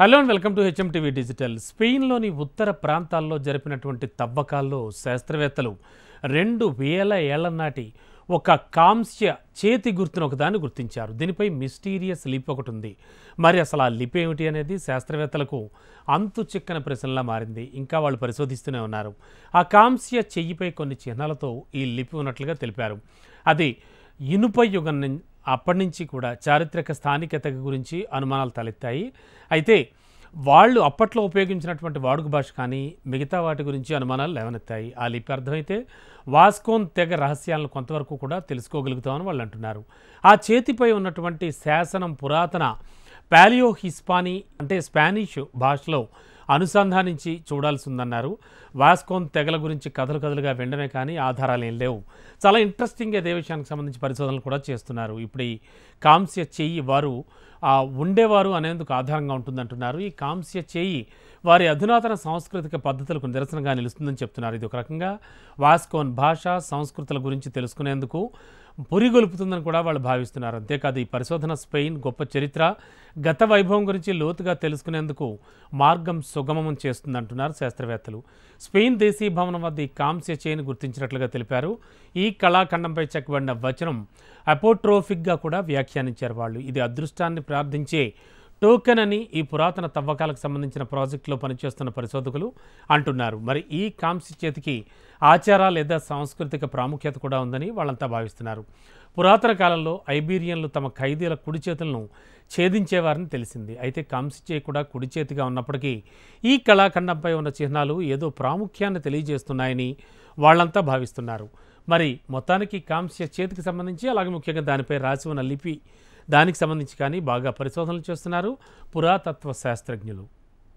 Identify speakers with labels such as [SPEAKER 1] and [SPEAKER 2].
[SPEAKER 1] Hello and welcome to HMTV digital. స్పెయిన్లోని ఉత్తర ప్రాంతాల్లో జరిపినటువంటి తవ్వకాల్లో శాస్త్రవేత్తలు 2000 ఏళ్ల నాటి ఒక కాంస్య చేతి గుర్తును ఒకదాన్ని గుర్తించారు. దీనిపై మిస్టీరియస్ లిపి ఒకటి ఉంది. మరి అసలు ఆ లిపి ఏమిటి అనేది శాస్త్రవేత్తలకు అంతు చిక్కని ప్రశ్నలా మారింది. ఇంకా వాళ్ళు పరిశోధిస్తూనే ఉన్నారు. ఆ కాంస్య చెయ్యిపై కొన్ని చిహ్నాలతో ఈ లిపి ఉన్నట్లుగా తెలిపారు. అది ఇనుప యుగం అప్పటి నుంచి కూడా చారిత్రక స్థానికత గురించి అనుమానాలు తలెత్తాయి. అయితే వాళ్ళు అప్పట్లో ఉపయోగించినటువంటి వాడుక భాష కానీ మిగతా వాటి గురించి అనుమానాలు లేవనెత్తాయి. ఆ లిపి అర్థమైతే వాస్కోన్ తెగ రహస్యాలను కొంతవరకు కూడా తెలుసుకోగలుగుతామని వాళ్ళు అంటున్నారు. ఆ చేతిపై ఉన్నటువంటి శాసనం పురాతన పాలియో హిస్పానీ అంటే స్పానిష్ భాషలో అనుసంధానించి చూడాల్సి ఉందన్నారు. వాస్కోన్ తెగల గురించి కథలుగా వినడమే కానీ ఆధారాలు ఏం లేవు. చాలా ఇంట్రెస్టింగ్ ఇదే విషయానికి సంబంధించి పరిశోధనలు కూడా చేస్తున్నారు. ఇప్పుడు ఈ కాంస్య చెయ్యి వారు ఉండేవారు అనేందుకు ఆధారంగా ఉంటుందంటున్నారు. ఈ కాంస్య చెయ్యి వారి అధునాతన సాంస్కృతిక పద్ధతులకు నిరసనగా నిలుస్తుందని చెప్తున్నారు. ఇది ఒక రకంగా వాస్కోన్ భాష సంస్కృతుల గురించి తెలుసుకునేందుకు పురిగొల్పుతుందని కూడా వాళ్ళు భావిస్తున్నారు. అంతేకాదు ఈ పరిశోధన స్పెయిన్ గొప్ప చరిత్ర గత వైభవం గురించి లోతుగా తెలుసుకునేందుకు మార్గం సుగమం చేస్తుందంటున్నారు శాస్త్రవేత్తలు. స్పెయిన్ దేశీయ భవనం వద్ద ఈ కాంస్య చేయిని గుర్తించినట్లుగా తెలిపారు. ఈ కళాఖండంపై చెక్కబడిన వచనం అపోట్రోఫిక్గా కూడా వ్యాఖ్యానించారు వాళ్ళు. ఇది అదృష్టాన్ని ప్రార్థించే టోకెన్ అని ఈ పురాతన తవ్వకాలకు సంబంధించిన ప్రాజెక్టులో పనిచేస్తున్న పరిశోధకులు అంటున్నారు. మరి ఈ కాంస్య చేతికి ఆచార లేదా సాంస్కృతిక ప్రాముఖ్యత కూడా ఉందని వాళ్ళంతా భావిస్తున్నారు. పురాతన కాలంలో ఐబీరియన్లు తమ ఖైదీల కుడి చేతులను ఛేదించేవారని తెలిసింది. అయితే కాంస్య చేయి కూడా కుడి చేతిగా ఉన్నప్పటికీ ఈ కళాఖండంపై ఉన్న చిహ్నాలు ఏదో ప్రాముఖ్యాన్ని తెలియజేస్తున్నాయని వాళ్ళంతా భావిస్తున్నారు. మరి మొత్తానికి కాంస్య చేతికి సంబంధించి అలాగే ముఖ్యంగా దానిపై రాసి ఉన్న లిపి దానికి సంబంధించి కానీ బాగా పరిశోధనలు చేస్తున్నారు పురాతత్వ శాస్త్రజ్ఞులు.